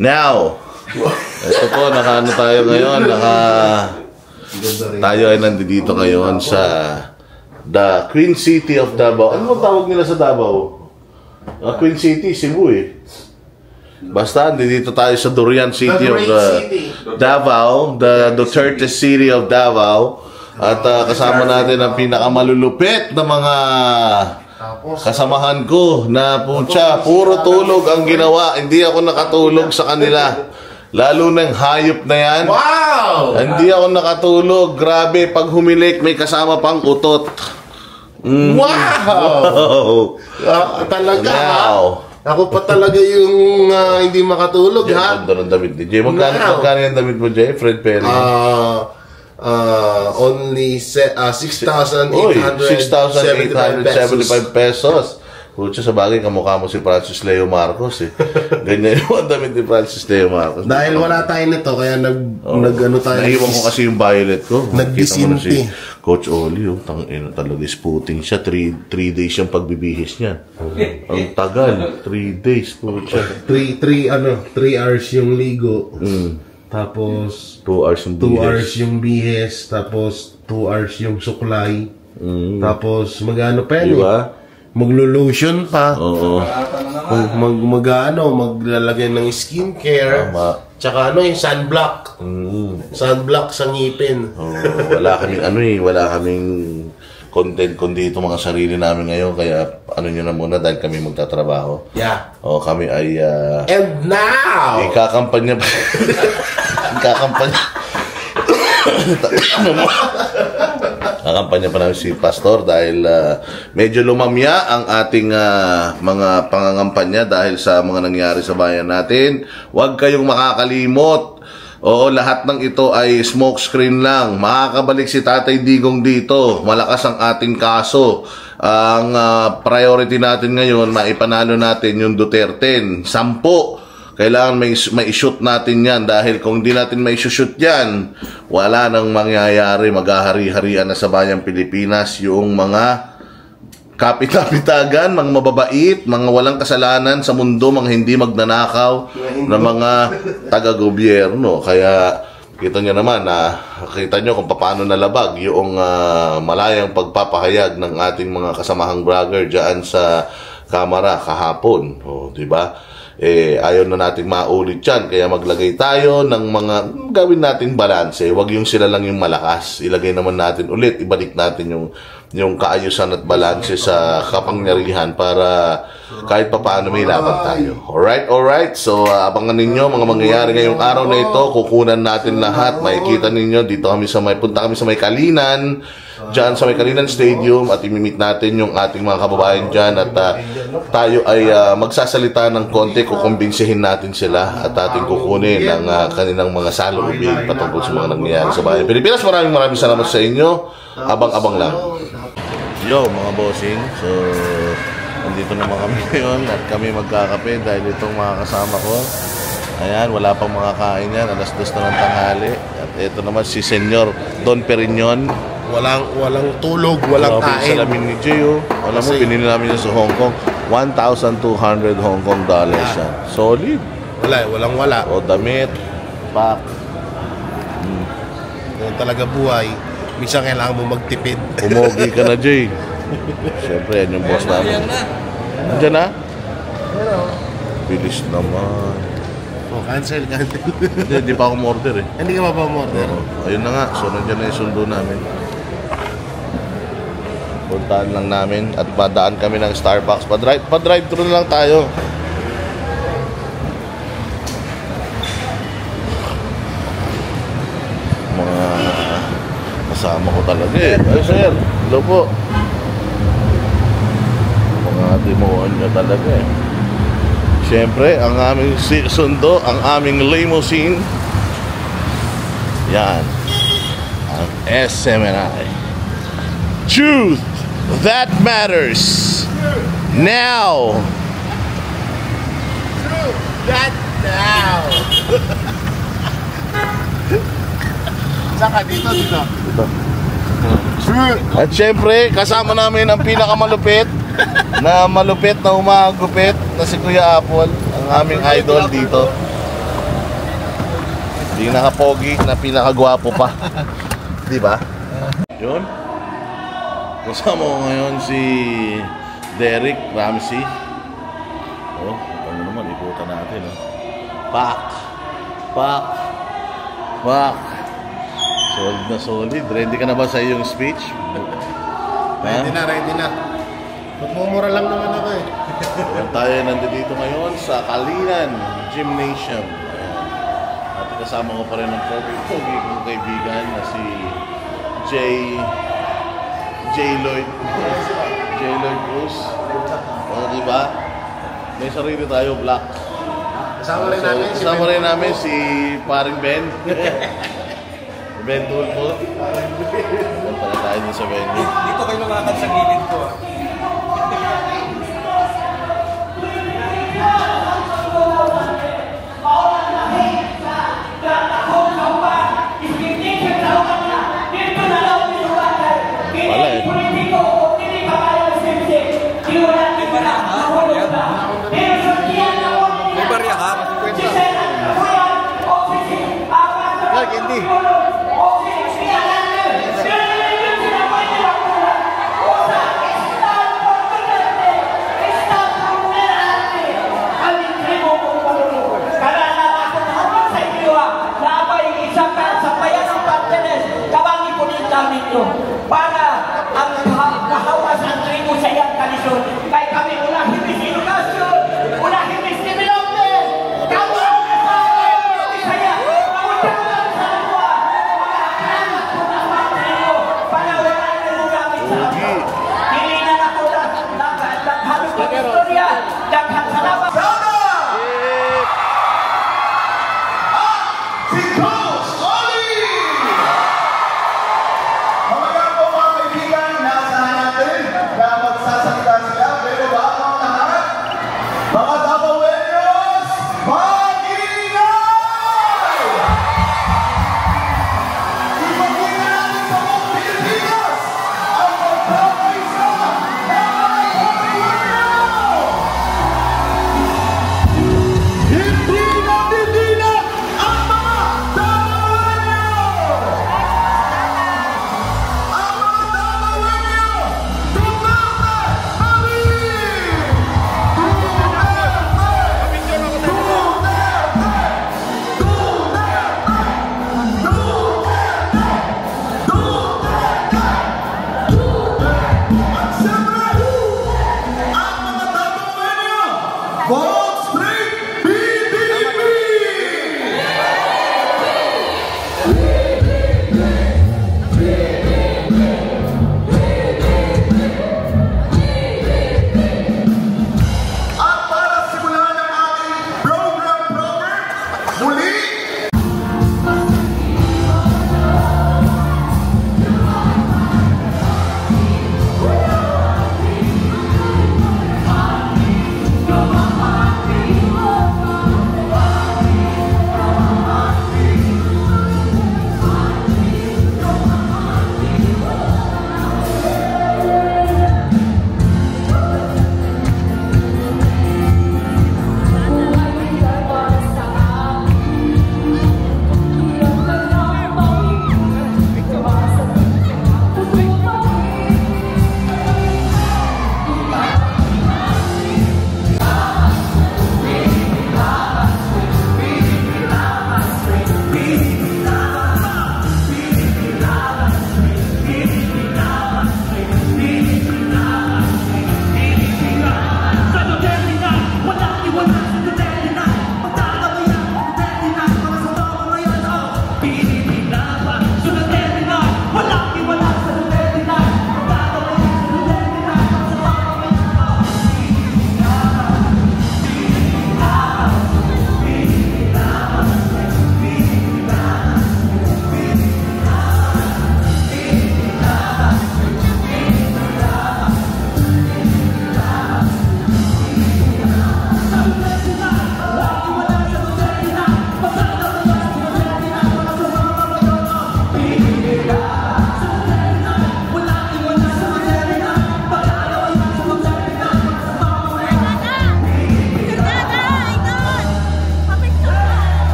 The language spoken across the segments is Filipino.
Now, ito po, naka-ano tayo ngayon, tayo ay nandito ngayon sa the Queen City of Davao. Ano mo tawag nila sa Davao? Queen City, Cebu eh. Basta, dito tayo sa Durian City of Davao, the Duterte City of Davao. At kasama natin ang pinakamalulupit na mga kasamahan ko na puro tulog ang ginawa. Hindi ako nakatulog sa kanila. Lalo ng hayop na yan. Wow! Hindi ako nakatulog. Grabe, pag humilik, may kasama pang utot. Wow! Talaga Wow. Ako pa talaga yung hindi makatulog, ha? Ganda ng damit ni Jay. Magkano yung damit mo, Jay? Fred Perry? Only 6,875 pesos. Pucha, sa bagay, kamukha mo si Francis Leo Marcos eh. Ganyan yung damit ni Francis Leo Marcos. Dahil wala tayo nito, kaya nag-ano tayo. Naiwan ko kasi yung violet ko. Nagbisinti. Si Coach Oli, talaga spooting siya. 3 days yung pagbibihis niya. Ang tagal. 3 days, pucha. 3 hours yung ligo. Tapos 2 hours yung bihis. 2 hours yung bihis. Tapos 2 hours yung suklay. Tapos magano pa yan, diba? Maglo-lotion pa. Oo. Maglalagay ng skincare. Tama. Tsaka yung sunblock. Sunblock sa ngipin. Wala kaming content kundi ito mga sarili namin ngayon. Kaya nyo na muna dahil kami magtatrabaho. Yeah. Kami ay And now! ikakampanya Kakampanya pa namin si Pastor dahil medyo lumamya ang ating mga pangangampanya dahil sa mga nangyari sa bayan natin. Huwag kayong makakalimot. Oo, lahat ng ito ay smokescreen lang. Makakabalik si Tatay Digong dito. Malakas ang ating kaso. Ang priority natin ngayon, maipanalo natin yung Duterte. 10. Kailangan may shoot natin yan dahil kung di natin may shoot yan, wala nang mangyayari. Maghahari-harian na sa bayang Pilipinas yung mga kapit-kapitagan, mga mababait, mga walang kasalanan sa mundo, mga hindi magnanakaw na mga taga-gobyerno. Kaya kita nyo naman, kita nyo kung paano nalabag yung malayang pagpapahayag ng ating mga kasamahang vlogger dyan sa kamera kahapon. Diba? Ayaw na natin maulit yan. Kaya maglagay tayo ng mga gawin natin balanse. Huwag yung sila lang yung malakas. Ilagay naman natin ulit. Ibalik natin yung kaayusan at balanse sa kapangyarihan para kahit pa paano may laban tayo. Alright? So, abangan ninyo mga mangyayari ngayong araw na ito. Kukunan natin lahat. Makikita ninyo. Punta kami sa may Kalinan. Diyan sa may Kalinan Stadium at imimit natin yung ating mga kababayan dyan at tayo ay magsasalita ng konti, kukumbinsihin natin sila at ating kukunin ang kanilang mga saloobin patungkol sa mga nangyayari sa bayan Pilipinas. Maraming salamat sa inyo. Abang-abang lang. Yo mga bossing, so nandito naman kami ngayon at kami magkakape dahil itong mga kasama ko, ayan, wala pang mga kain yan, 2:00 na ng tanghali at ito naman si Senyor Don Perignon. Walang tulog, walang kain. Salamin ni Gio. Alam mo, binili namin yun sa Hong Kong. 1,200 Hong Kong dollars yan. Solid. Wala. O damit, pack. Yan talaga buhay. Minsan kailangan mo magtipid. Umogi ka na, Jay. Siyempre, yan yung boss namin. Nandiyan na? Bilis naman. Cancel. Hindi pa ako order eh. Hindi ka pa order. Ayun na nga. So, nandiyan na yung sundo namin. Puntaan lang namin at padaan kami ng Starbucks. Pa-drive-thru na lang tayo. Mga kasama ko talaga eh. Ay sir, hello po. Mga timuhan nyo talaga eh. Siyempre, ang aming sundo, ang aming limousine. Yan. Ang SMNI. Truth that matters. Now. Truth that now. Saka dito. Truth. At syempre, kasama namin ang pinakamalupit na umagupit na si Kuya Apple, ang aming idol dito. Pinaka-pogi na pinaka-gwapo pa. Di ba? Yun. Kasama ko ngayon si Derek Ramsey. Oh, ano naman, ikutan natin. Oh. Pak! Solid na solid. Ready ka na ba sa iyong speech? Ready na. Magmumura lang naman ako eh. Ayan, tayo nandito ngayon sa Kalinan Gymnasium. Ayan. At kasama ko pa rin ang pogi kong kaibigan na si J. Lloyd Cruz. O, diba? May sarili tayo, black. Kasama rin namin si paring Ben. Ben Tulfo. Pala tayo din sa venue. Dito kayo lumakad sa gilid ko. Pala eh. May barya ka? Hindi. para ang kahawas ang tribo sa iyang kalisod. Kaya kami unahin mis edukasyon, unahin mis development, kami ang Bisaya, nautangan sa luwa, mga akramat ko ng mga tribo, para wala na lugamit sa ako. Hindi na nakulat, naghalog ang istorya, daghan sa labas.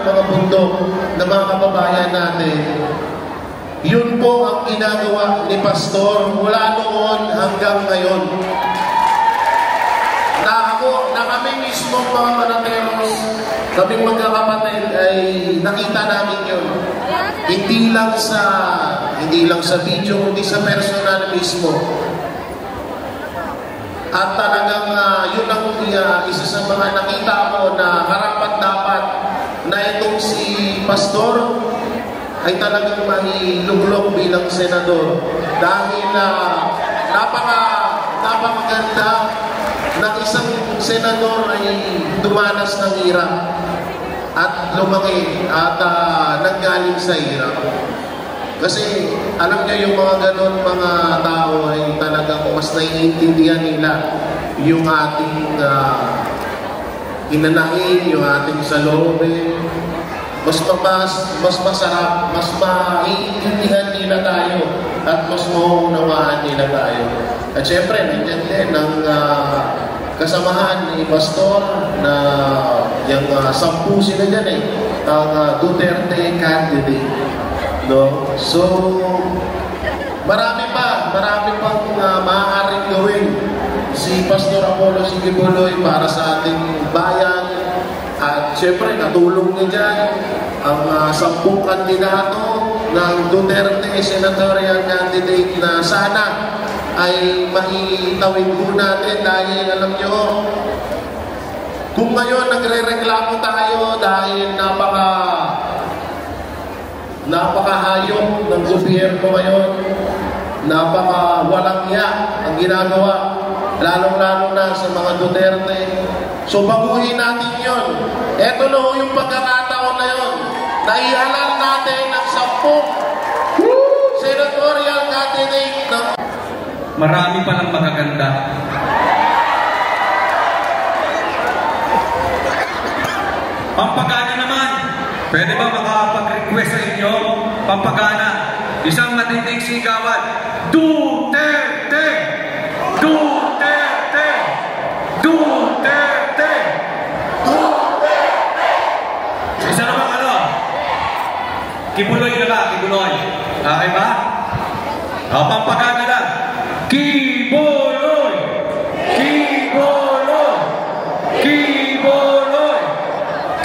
mga bundok na mga kababayan natin, yun po ang ginagawa ni Pastor mula noon hanggang ngayon. Na kami mismo mga Manateros, kaming magkakapatid ay nakita namin yun. Hindi lang sa video, hindi sa personal mismo. At talagang yun ang isa sa mga nakita ko na karapat-dapat na itong si Pastor ay talagang mahiluglok bilang senador. Dahil napakaganda na isang senador ay dumanas ng hirap at lumaki at nanggaling sa hirap. Kasi alam niyo yung mga ganon mga tao ay talagang mas naiintindihan nila yung ating inanahin, yung ating salobin. Mas masarap, mas maiintindihan nila tayo at mas mauunawaan nila tayo. At syempre, nandiyan din ang kasamahan ni Pastor na yung 10 sila dyan ang Duterte candidate. No? So, marami pang maaaring gawin si Pastor Apollo Sigibuloy para sa ating bayan. At syempre, natulong niya dyan ang 10 kandidato ng Duterte senatorial candidate na sana ay maitawid po natin dahil alam nyo, kung ngayon nagre-reklamo tayo dahil napakahayop ng gobyerno ngayon, napaka-walang iya ang ginagawa, lalong-lalo na sa mga Duterte. So baguhin natin yun. Eto na yung pagkakataon na yun. Naihalal natin ng 10 senatorial candidate ng... Marami palang magaganda. Pampagana naman. Pwede ba makapag-request sa inyo? Pampagana. Isang matinding sigawan. Duterte! Duterte! Duterte! Duterte! Isa naman Kibuloy na ba? Kibuloy. Okay ba? Pampagana lang. Kibuloy! Kibuloy! Kibuloy!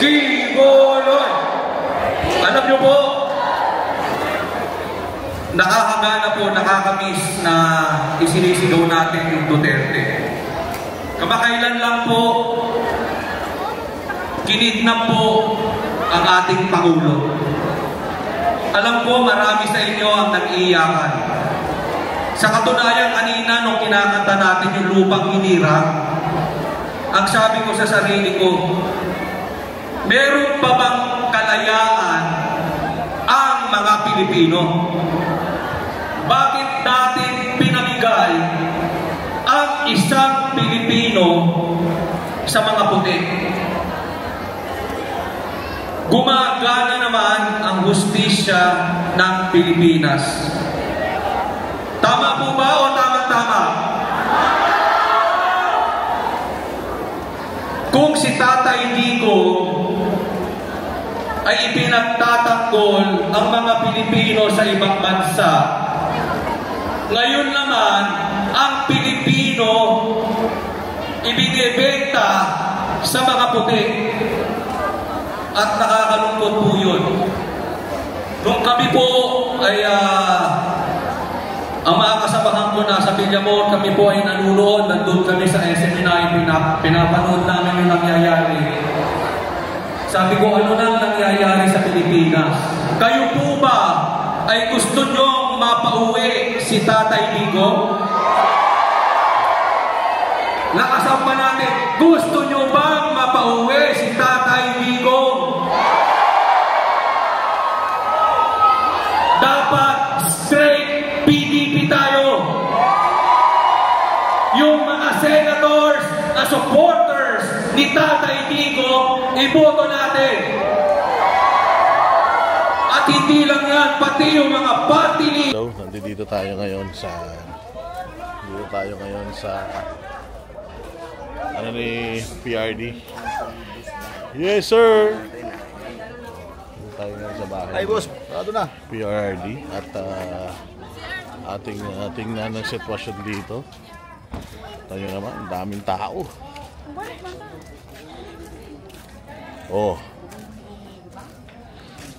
Kibuloy! Alam nyo po, nakakagana po, nakakamiss na isinisigaw natin yung Duterte. Kamakailan lang po, kinidnap po ang ating Pangulo. Alam ko, marami sa inyo ang nag-iiyakan. Sa katunayan, kanina nung kinakanta natin yung lupang hinirang, ang sabi ko sa sarili ko, meron pa bang kalayaan ang mga Pilipino? Bakit natin pinamigay ang isang Pilipino sa mga puti? Gumagana naman ang hustisya ng Pilipinas. Tama po ba o tama-tama? Kung si Tatay Digong ay ipinagtatanggol ang mga Pilipino sa ibang bansa, ngayon naman ang Pilipino ibinebenta sa mga puti. At nakakalungkot po yun. Nung kami po ay ang mga kasamahan ko nasa Villamor, kami po ay nanunood, nandun kami sa SMNI, pinapanood namin yung nangyayari. Sabi ko, ano nang nangyayari sa Pilipinas? Kayo po ba ay gusto nyo mapauwi si Tatay Digong? Lakasan pa natin, gusto nyo bang mapauwi si Tatay Digong? Dapat straight PDP tayo. Yung mga senators na supporters ni Tatay Digong, iboto natin. At hindi lang yan, pati yung mga party leaders. So, nandito tayo ngayon sa ano ni PRD. Yes, sir. Tayo ngayon sa bahay. Ay boss, ano na? PRD at ating tingnan ng sitwasyon dito. Tayo naman, ang daming tao. Oh.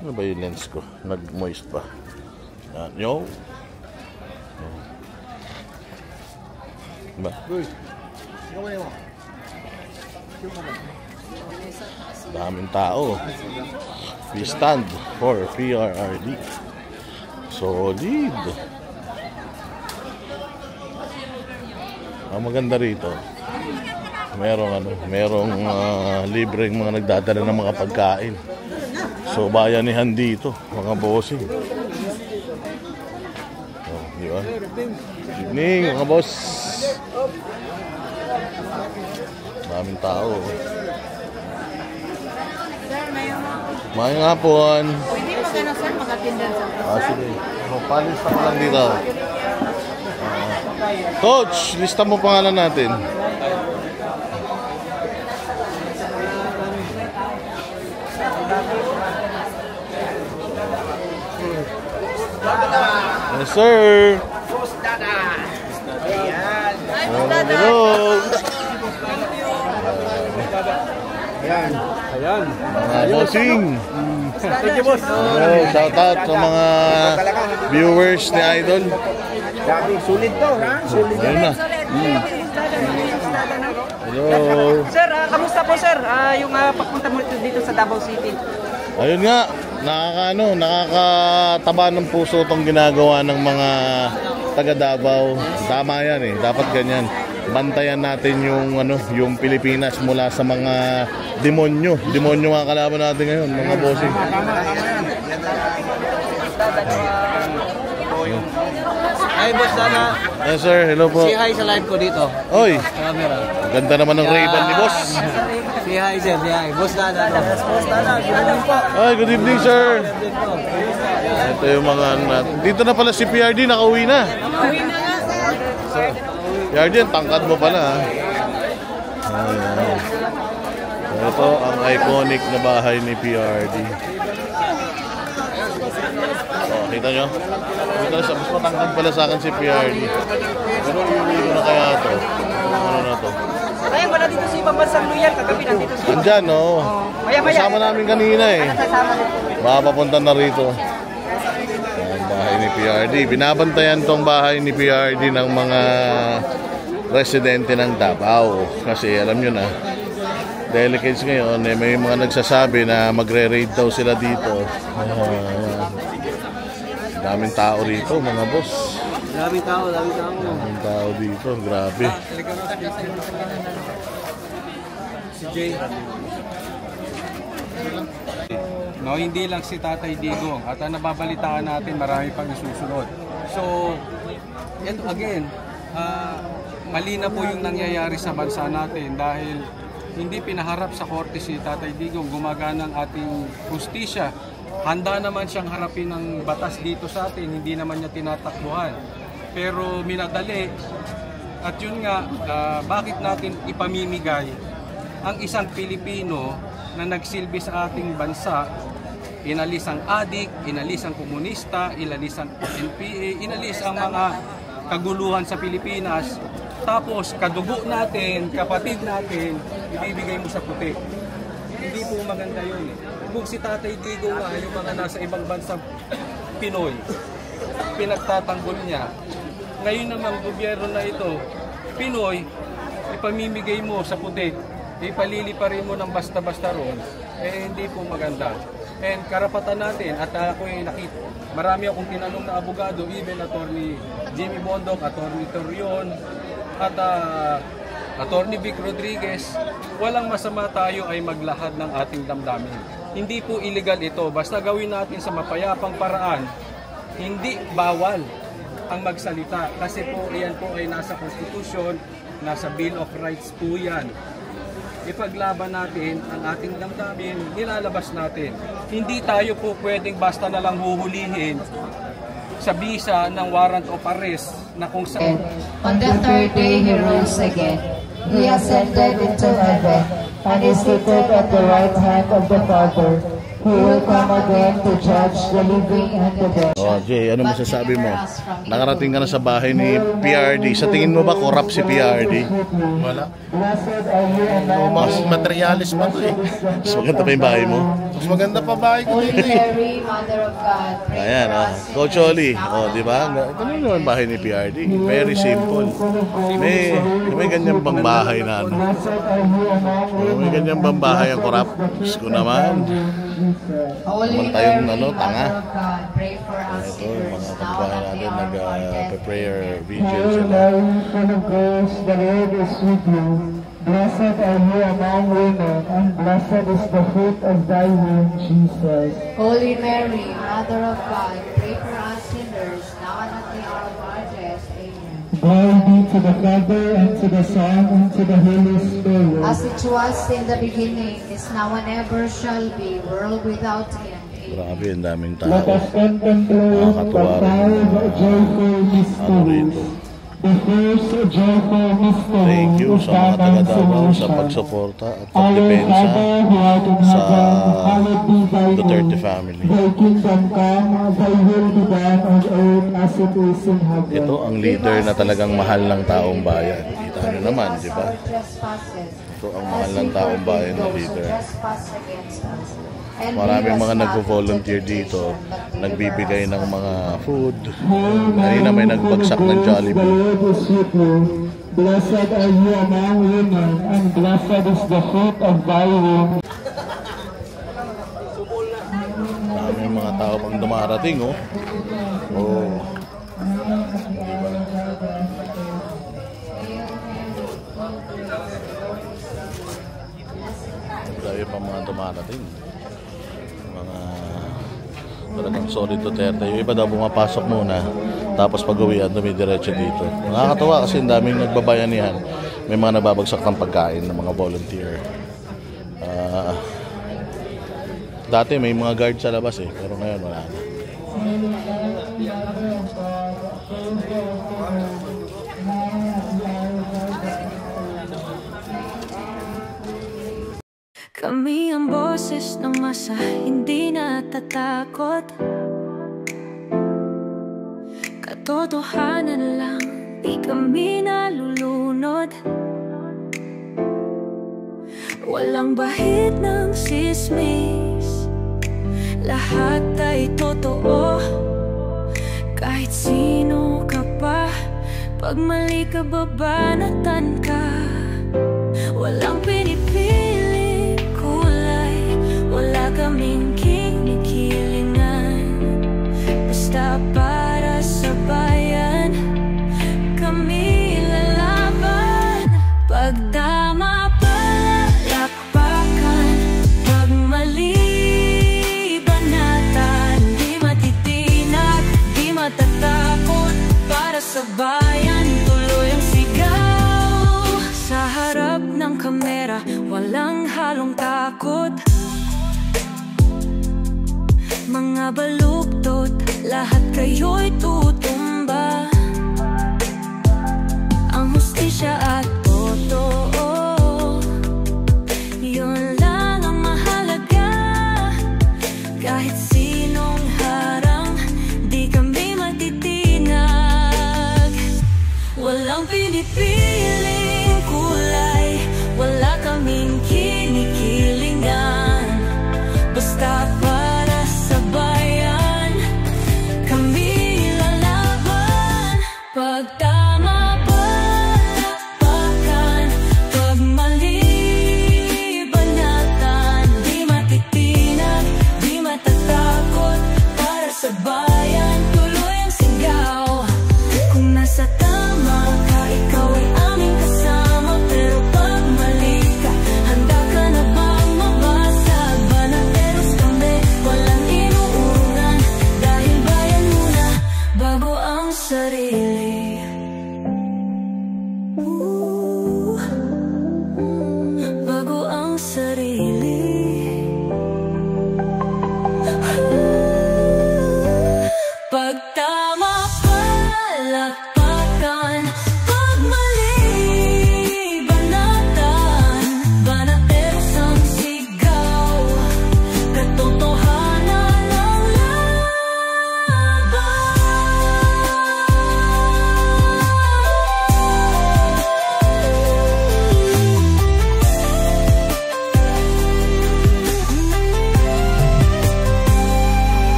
Ano ba yung lens ko? Nag-moist pa. Yan, yo. Oh. Diba? Uy, ikaw mo. Daming tao. We stand for PRRD. Solid. Ang maganda rito, merong libreng mga nagdadala ng mga pagkain. So bayanihan dito, mga bossing. Oh, di ba? Good evening, mga boss. Daming tao. Mayang hapon. Pwede magano sir, mag-attendance sa Sige. Palista ko lang dito. Coach, lista mo pangalan natin. Yes, sir. Hello. Ayan. Mga bossing. Thank you boss. Shout out sa mga viewers ni Idol. Grabe, sulit to, ha? Sulit. Ayun na. Hello. Sir, kamusta po sir? Yung pagpunta mo dito sa Davao City. Ayun nga, nakakataba ng puso itong ginagawa ng mga taga Davao. Tama yan eh, dapat ganyan. Bantayan natin yung Pilipinas mula sa mga demonyo. Demonyo ang kalaban natin ngayon, mga bossing. Ay, boss Dana. Yes sir, hello po. Say hi sa live ko dito. Oy, Camera. ganda naman ng Ray-Ban ni boss. Say hi sir, say hi. Boss Dana. Boss Dana, good evening po. Ay, good evening sir. Ito yung mga dito na pala si PRD, nakauwi na. Uwi na nga sir. PRD, ang tangkad mo pala ha. Ayan. Ito ang iconic na bahay ni PRD. Oh, kita nyo? Kita na siya, mas matangkad pala sa akin si PRD. Pero iuwi ko na kaya ito. Ano na to? Ay, wala dito si Ibang Bansang Loyal. Kagabi nandito si Andyan, no? Maya-maya. Kasama namin kanina eh. Kasama din. Mapapunta na rito. Ang bahay ni PRD. Binabantayan tong bahay ni PRD ng mga residente ng Davao. Kasi alam nyo na, delegates ngayon, eh, may mga nagsasabi na magre-raid daw sila dito. Daming tao rito, mga boss. Daming tao. Daming tao dito, grabe. Si Jay. No, hindi lang si Tatay Digong at ang nababalitaan natin marami pang isusunod. So, ito again, mali na po yung nangyayari sa bansa natin dahil hindi pinaharap sa korte si Tatay Digong, gumagana ang ating hustisya. Handa naman siyang harapin ng batas dito sa atin, hindi naman niya tinatakbuhan. Pero minadali, at yun nga, bakit natin ipamimigay ang isang Pilipino na nagsilbi sa ating bansa, inalis ang adik, inalis ang komunista, inalis ang NPA, inalis ang mga kaguluhan sa Pilipinas, tapos kadugo natin, kapatid natin, ibibigay mo sa puti. Hindi po maganda yun eh. Kung si Tatay Digong nga, yung mga nasa ibang bansang Pinoy, pinagtatanggol niya. Ngayon namang gobyerno na ito, Pinoy, ipamimigay mo sa puti, ipalili pa rin mo ng basta-basta roon, eh hindi po maganda. And karapatan natin, at ako yung nakita, marami akong tinanong na abogado, even Attorney Jimmy Bondok, Attorney Torion, at Attorney Vic Rodriguez, walang masama tayo ay maglahad ng ating damdamin. Hindi po illegal ito, basta gawin natin sa mapayapang paraan, hindi bawal ang magsalita. Kasi po, iyan po ay nasa Constitution, nasa Bill of Rights po yan. Ipaglaban natin ang ating damdamin, nilalabas natin. Hindi tayo po pwedeng basta na lang huhulihin sa bisa ng warrant of arrest na kung saan. On the third day he rose again. He ascended into heaven and is seated at the right hand of the Father. He will come again to judge the living and the dead. Oh, Jay, ano masasabi mo? Nakarating ka na sa bahay ni PRD. Sa tingin mo ba corrupt si PRD? Wala. Mas materialis pa to eh. Mas maganda pa yung bahay mo? Mas maganda pa bahay ko Holy dito eh. Mary, Mother of God, pray Ayan, for ah. us Coach sinners Oli, now oh, and di ba? Ito na yung bahay ni PRD. Very simple. May ganyan bang bahay na ano? Oh, may ganyan bang bahay ang corrupt? Diyos ko naman. Holy Naman tayong Mary, ano, tanga. Mother of God, pray for us Ito, sinners mga now kapitbahay and at the natin hour of our death. nag-prayer Amen. vigil sila. full of grace, the Lord is with you. Blessed are you among women, and blessed is the fruit of thy womb, Jesus. Holy Mary, Mother of God, pray for us sinners now and at the hour of our death. Amen. Glory be to the Father, and to the Son, and to the Holy Spirit. As it was in the beginning, is now and ever shall be, world without end. Amen. Grabe, ang daming tao. Let us contemplate the Nakakatuwa rin five joyful ano mysteries. rito. The first joyful mystery Thank you is sa mga the taga-Davao sa Annunciation. pagsuporta at Our pagdepensa Father who art in sa heaven, hallowed be thy Duterte name. family. Thy kingdom come, thy will be done on earth as it is in heaven. Ito ang leader na talagang mahal ng taong bayan. Kita nyo naman, di ba? Ito ang mahal ng taong bayan na leader. Maraming mga nagvo-volunteer dito, nagbibigay ng mga food. Kanina may nagbagsak ng Jollibee. Blessed are you among women, and blessed is the fruit of thy womb. Maraming mga tao pang dumarating, oh. Oh. Diba? Dahil pa mga dumarating. Mga talagang solid Duterte. Yung iba daw bumapasok muna, tapos pag-uwian, dumidiretso dito. Nakakatawa kasi ang daming nagbabayanihan. May mga nababagsak ng pagkain ng mga volunteer. Dati may mga guard sa labas eh, pero ngayon wala na. Kami ang boses ng masa, hindi natatakot. Katotohanan lang, di kami nalulunod. Walang bahid ng sismis, lahat ay totoo. Kahit sino ka pa, pag mali ka babanatan ka. Walang pinipili kulay, wala kaming kinikilingan. Basta para sa bayan, kami lalaban. Pagtama palakpakan, pag mali banatan. Di matitinag, di matatakot, para sa bayan tuloy ang sigaw. Sa harap ng kamera, walang halong takot. Mga baluktot, lahat kayo'y tutumba. Ang hustisya at totoo, yun lang ang mahalaga. Kahit sinong harang, di kami matitinag. Walang pinipiling kulay, wala kaming kinikilingan. Basta para sa bayan, kami lalaban. Pagtama palakpakan, pag mali banatan. Di matitinag, di matatakot, para sa bayan.